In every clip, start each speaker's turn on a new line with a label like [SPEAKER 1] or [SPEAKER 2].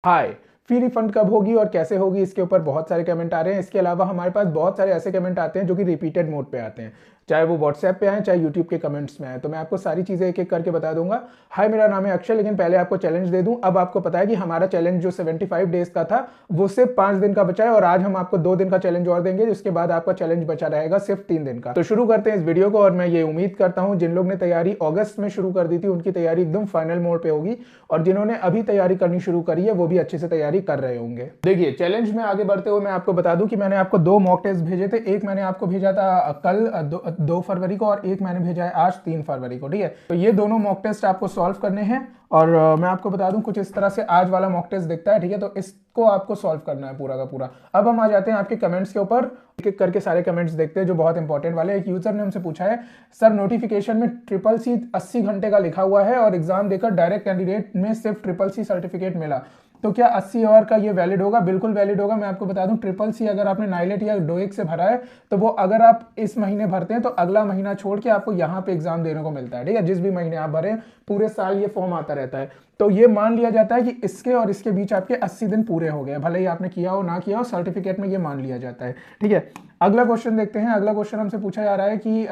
[SPEAKER 1] हाय। फी refund कब होगी और कैसे होगी, इसके ऊपर बहुत सारे कमेंट आ रहे हैं। इसके अलावा हमारे पास बहुत सारे ऐसे कमेंट आते हैं जो कि रिपीटेड मोड पे आते हैं, चाहे वो व्हाट्सएप पे आए चाहे यूट्यूब के कमेंट्स में आए। तो मैं आपको सारी चीज़ें एक एक करके बता दूंगा। हाय, मेरा नाम है अक्षय। लेकिन पहले आपको चैलेंज दे दूं। अब आपको पता है कि हमारा चैलेंज जो 75 डेज का था वो सिर्फ 5 दिन का बचा है, और आज हम आपको 2 दिन का चैलेंज और देंगे, जिसके बाद आपका चैलेंज बचा रहेगा सिर्फ 3 दिन का। तो शुरू करते हैं इस वीडियो को। और मैं ये उम्मीद करता हूं जिन लोग ने तैयारी अगस्त में शुरू कर दी थी उनकी तैयारी एकदम फाइनल मोड पे होगी, और जिन्होंने अभी तैयारी करनी शुरू करी है वो भी अच्छे से तैयारी कर रहे होंगे। देखिए, चैलेंज में आगे बढ़ते हुए मैं आपको बता दूं कि मैंने आपको 2 मॉक टेस्ट भेजे थे। एक मैंने आपको भेजा था कल 2 फरवरी को, और एक मैंने भेजा है आज 3 फरवरी को। ठीक है, तो ये दोनों मॉक टेस्ट आपको सॉल्व करने हैं, और मैं आपको बता दूं कुछ इस तरह से आज वाला मॉक टेस्ट दिखता है। ठीक है, तो इसको आपको सॉल्व करना है पूरा का पूरा। अब हम आ जाते हैं आपके कमेंट्स के ऊपर। एक एक करके सारे कमेंट्स देखते हैं जो बहुत इंपॉर्टेंट वाले। एक यूजर ने हमसे पूछा है, सर नोटिफिकेशन में CCC 80 घंटे का लिखा हुआ है और एग्जाम देकर डायरेक्ट कैंडिडेट में सिर्फ CCC सर्टिफिकेट मिला, तो क्या 80 आवर का ये वैलिड होगा? बिल्कुल वैलिड होगा। मैं आपको बता दूं, CCC अगर आपने नाइलेट या डोइक से भरा है तो वो अगर आप इस महीने भरते हैं तो अगला महीना छोड़ के आपको यहाँ पे एग्जाम देने को मिलता है। ठीक है, जिस भी महीने आप भरें पूरे साल ये फॉर्म आता रहता है। तो ये मान लिया जाता है कि इसके और इसके बीच आपके 80 दिन पूरे हो गए, भले ही आपने किया हो ना किया हो, सर्टिफिकेट में ये मान लिया जाता है। ठीक है, अगला क्वेश्चन देखते हैं। अगला क्वेश्चन हमसे पूछा जा रहा है कि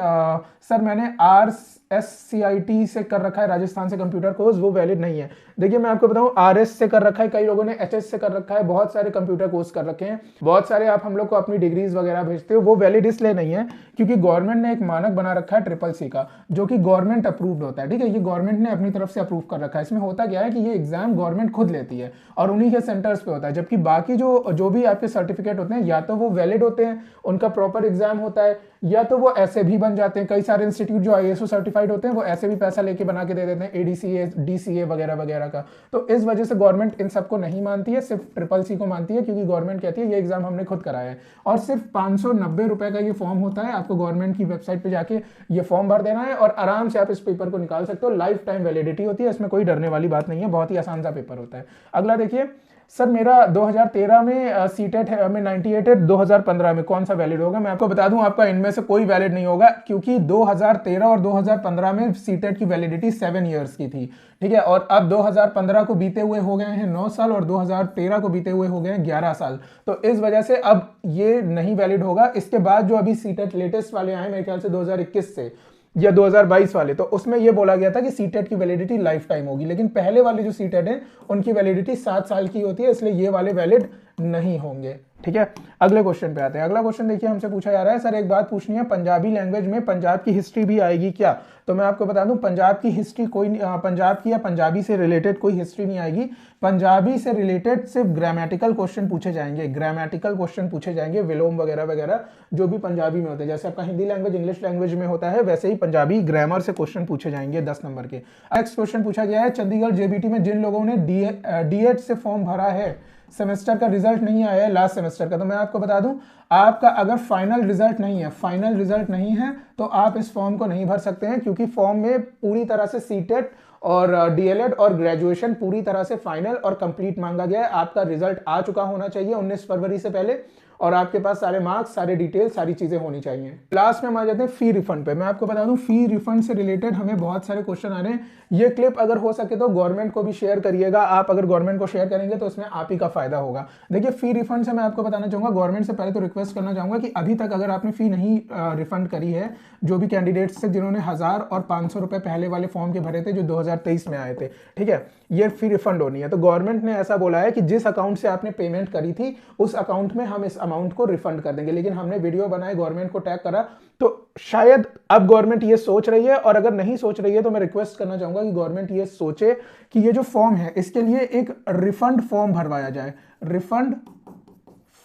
[SPEAKER 1] सर मैंने RSCIT से कर रखा है, राजस्थान से कंप्यूटर कोर्स, वो वैलिड नहीं है। देखिए, मैं आपको बताऊं, RS से कर रखा है, कई लोगों ने HS से कर रखा है, बहुत सारे कंप्यूटर कोर्स कर रखे हैं, बहुत सारे आप हम लोग को अपनी डिग्रीज वगैरह भेजते हो। वो वैलिड इसलिए नहीं है क्योंकि गवर्नमेंट ने एक मानक बना रखा है CCC का, जो कि गवर्नमेंट अप्रूव्ड होता है। ठीक है, ये गवर्नमेंट ने अपनी तरफ से अप्रूव कर रखा है। इसमें होता क्या है कि ये एग्जाम गवर्नमेंट खुद लेती है और उन्हीं के सेंटर्स पे होता है, जबकि बाकी जो भी आपके सर्टिफिकेट होते हैं या तो वो वैलिड होते हैं, उनका प्रॉपर एग्जाम होता है, या तो वो ऐसे भी बन जाते हैं। कई सारे इंस्टीट्यूट जो ISO सर्टिफाइड होते हैं वो ऐसे भी पैसा लेके बना के दे देते हैं, ADCA DCA वगैरह वगैरह का। तो इस वजह से गवर्नमेंट इन सबको नहीं मानती है, सिर्फ CCC को मानती है, क्योंकि गवर्नमेंट कहती है ये एग्जाम हमने खुद कराया है। और सिर्फ 590 रुपए का ये फॉर्म होता है। आपको गवर्नमेंट की वेबसाइट पे जाके ये फॉर्म भर देना है और आराम से आप इस पेपर को निकाल सकते हो। लाइफ टाइम वैलिडिटी होती है, इसमें कोई डरने वाली बात नहीं है, बहुत ही आसान सा पेपर होता है। अगला देखिए, सर मेरा 2013 में सीटेट में 98 है, 2015 में कौन सा वैलिड होगा? मैं आपको बता दूं, आपका इनमें से कोई वैलिड नहीं होगा, क्योंकि 2013 और 2015 में सीटेट की वैलिडिटी 7 ईयर्स की थी। ठीक है, और अब 2015 को बीते हुए हो गए हैं 9 साल और 2013 को बीते हुए हो गए हैं 11 साल। तो इस वजह से अब ये नहीं वैलिड होगा। इसके बाद जो अभी सीटेट लेटेस्ट वाले आए मेरे ख्याल से 2021 से या 2022 वाले, तो उसमें यह बोला गया था कि सीटेट की वैलिडिटी लाइफ टाइम होगी, लेकिन पहले वाले जो सीटेट है उनकी वैलिडिटी 7 साल की होती है, इसलिए ये वाले वैलिड नहीं होंगे। ठीक है, अगले क्वेश्चन पे आते हैं। अगला क्वेश्चन देखिए, हमसे पूछा जा रहा है, सर एक बात पूछनी है, पंजाबी लैंग्वेज में पंजाब की हिस्ट्री भी आएगी क्या? तो मैं आपको बता दूं, पंजाब की हिस्ट्री कोई पंजाब की या पंजाबी से रिलेटेड कोई हिस्ट्री नहीं आएगी। पंजाबी से रिलेटेड सिर्फ ग्रामेटिकल क्वेश्चन पूछे जाएंगे, ग्रामेटिकल क्वेश्चन पूछे जाएंगे, विलोम वगैरह वगैरह जो भी पंजाबी में होते हैं। जैसे आपका हिंदी लैंग्वेज इंग्लिश लैंग्वेज में होता है, वैसे ही पंजाबी ग्रामर से क्वेश्चन पूछे जाएंगे 10 नंबर के। नेक्स्ट क्वेश्चन पूछा गया है, चंडीगढ़ JBT में जिन लोगों ने DED से फॉर्म भरा है, सेमेस्टर का रिजल्ट नहीं आया है लास्ट सेमेस्टर का, तो मैं आपको बता दूं, आपका अगर फाइनल रिजल्ट नहीं है तो आप इस फॉर्म को नहीं भर सकते हैं, क्योंकि फॉर्म में पूरी तरह से सीटेट और DLED और ग्रेजुएशन पूरी तरह से फाइनल और कंप्लीट मांगा गया है। आपका रिजल्ट आ चुका होना चाहिए 19 फरवरी से पहले, और आपके पास सारे मार्क्स, सारे डिटेल, सारी चीजें होनी चाहिए। लास्ट में हम आ जाते हैं फी रिफंड पे। मैं आपको बता दूं, फी रिफंड से रिलेटेड हमें बहुत सारे क्वेश्चन आ रहे हैं। ये क्लिप अगर हो सके तो गवर्नमेंट को भी शेयर करिएगा। आप अगर गवर्नमेंट को शेयर करेंगे तो उसमें आप ही का फायदा होगा। देखिए, फी रिफंड से मैं आपको बताना चाहूंगा, गवर्नमेंट से पहले तो रिक्वेस्ट करना चाहूंगा कि अभी तक अगर आपने फी नहीं रिफंड करी है, जो भी कैंडिडेट्स थे जिन्होंने 1000 और 500 रुपए पहले वाले फॉर्म के भरे थे जो 2023 में आए थे, ठीक है, ये फी रिफंड होनी है। तो गवर्नमेंट ने ऐसा बोला है कि जिस अकाउंट से आपने पेमेंट करी थी उस अकाउंट में हम इस अमाउंट को रिफंड कर देंगे। लेकिन हमने वीडियो बनाए, गवर्नमेंट को टैग करा, तो शायद अब गवर्नमेंट ये सोच रही है, और अगर नहीं सोच रही है तो मैं रिक्वेस्ट करना चाहूंगा कि गवर्नमेंट ये सोचे कि ये जो फॉर्म है इसके लिए एक रिफंड फॉर्म भरवाया जाए। रिफंड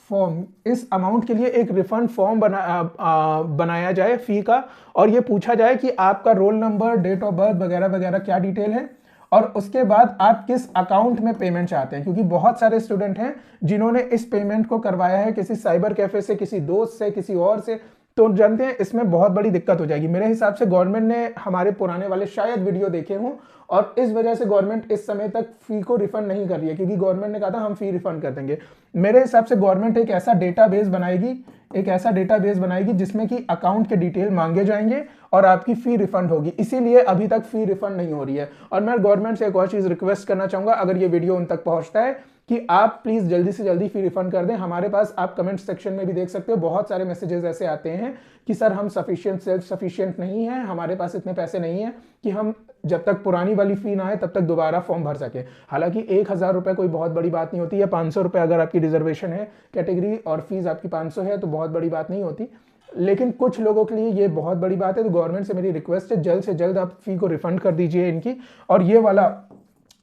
[SPEAKER 1] फॉर्म, इस अमाउंट के लिए एक रिफंड फॉर्म बनाया जाए फी का, और ये पूछा जाए कि आपका roll number, date of birth वगैरह वगैरह क्या डिटेल है, और उसके बाद आप किस अकाउंट में पेमेंट चाहते हैं। क्योंकि बहुत सारे स्टूडेंट हैं जिन्होंने इस पेमेंट को करवाया है किसी साइबर कैफे से, किसी दोस्त से, किसी और से, तो जानते हैं इसमें बहुत बड़ी दिक्कत हो जाएगी। मेरे हिसाब से गवर्नमेंट ने हमारे पुराने वाले शायद वीडियो देखे हों और इस वजह से गवर्नमेंट इस समय तक फी को रिफंड नहीं कर रही है, क्योंकि गवर्नमेंट ने कहा था हम फी रिफंड कर देंगे। मेरे हिसाब से गवर्नमेंट एक ऐसा डेटाबेस बनाएगी जिसमें कि अकाउंट के डिटेल मांगे जाएंगे और आपकी फी रिफंड होगी। इसीलिए अभी तक फी रिफंड नहीं हो रही है। और मैं गवर्नमेंट से एक और चीज रिक्वेस्ट करना चाहूंगा, अगर ये वीडियो उन तक पहुंचता है, कि आप प्लीज जल्दी से जल्दी फी रिफंड कर दें। हमारे पास आप कमेंट सेक्शन में भी देख सकते हो, बहुत सारे मैसेजेस ऐसे आते हैं कि सर हम सेल्फ सफिशिएंट नहीं है, हमारे पास इतने पैसे नहीं है कि हम जब तक पुरानी वाली फी ना आए तब तक दोबारा फॉर्म भर सके। हालांकि 1,000 रुपए कोई बहुत बड़ी बात नहीं होती है, 500 रुपए अगर आपकी रिजर्वेशन है कैटेगरी और फीस आपकी 500 है तो बहुत बड़ी बात नहीं होती, लेकिन कुछ लोगों के लिए ये बहुत बड़ी बात है। तो गवर्नमेंट से मेरी रिक्वेस्ट है, जल्द से जल्द आप फी को रिफंड कर दीजिए इनकी, और ये वाला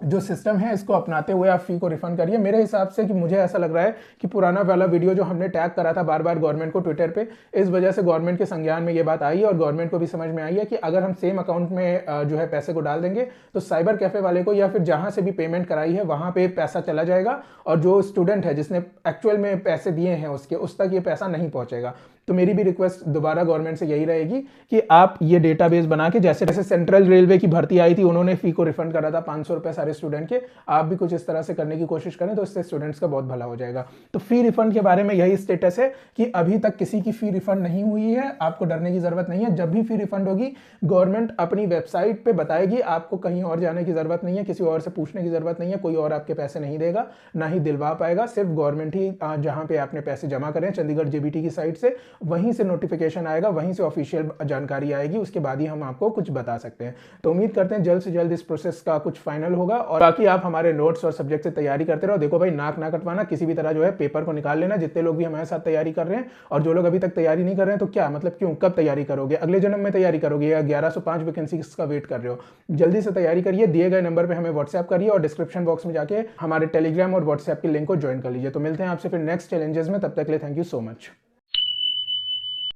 [SPEAKER 1] जो सिस्टम है इसको अपनाते हुए आप फी को रिफंड करिए। मेरे हिसाब से कि मुझे ऐसा लग रहा है कि पुराना वाला वीडियो जो हमने टैग करा था बार बार गवर्नमेंट को ट्विटर पे, इस वजह से गवर्नमेंट के संज्ञान में ये बात आई है और गवर्नमेंट को भी समझ में आई है कि अगर हम सेम अकाउंट में जो है पैसे को डाल देंगे तो साइबर कैफे वाले को या फिर जहां से भी पेमेंट कराई है वहां पे पैसा चला जाएगा, और जो स्टूडेंट है जिसने एक्चुअल में पैसे दिए हैं उस तक ये पैसा नहीं पहुंचेगा। तो मेरी भी रिक्वेस्ट दोबारा गवर्नमेंट से यही रहेगी कि आप ये डेटाबेस बना के, जैसे सेंट्रल रेलवे की भर्ती आई थी, उन्होंने फी को रिफंड करा था 500 रुपए सारे स्टूडेंट के, आप भी कुछ इस तरह से करने की कोशिश करें तो इससे स्टूडेंट्स का बहुत भला हो जाएगा। तो फी रिफंड के बारे में यही स्टेटस है कि अभी तक किसी की फी रिफंड नहीं हुई है, आपको डरने की जरूरत नहीं है। जब भी फी रिफंड होगी गवर्नमेंट अपनी वेबसाइट पे बताएगी, आपको कहीं और जाने की जरूरत नहीं है, किसी और से पूछने की जरूरत नहीं है, कोई और आपके पैसे नहीं देगा, ना ही दिलवा पाएगा। सिर्फ गवर्नमेंट ही जहां पे आपने पैसे जमा करें चंडीगढ़ जेबीटी की साइट से, वहीं से नोटिफिकेशन आएगा, वहीं से ऑफिशियल जानकारी आएगी, उसके बाद ही हम आपको कुछ बता सकते हैं। तो उम्मीद करते हैं जल्द से जल्द इस प्रोसेस का कुछ फाइनल होगा। और बाकी आप हमारे नोट्स और सब्जेक्ट से तैयारी करते रहो। देखो भाई, नाक ना कटवाना, किसी भी तरह जो है पेपर को निकाल लेना। जितने लोग भी हमारे साथ तैयारी कर रहे हैं और जो लोग अभी तक तैयारी नहीं कर रहे हैं, तो क्या मतलब, क्यों, कब तैयारी करोगे? अगले जन्म में तैयारी करोगे या 1105 वैकेंसीज का वेट कर रहे हो? जल्दी से तैयारी करिए, दिए गए नंबर पर हमें व्हाट्सएप करिए और डिस्क्रिप्शन बॉक्स में जाके हमारे टेलीग्राम और व्हाट्सएप के लिंक को ज्वाइन कर लीजिए। तो मिलते हैं आपसे फिर नेक्स्ट चैलेंजेस में, तब तक के लिए थैंक यू सो मच।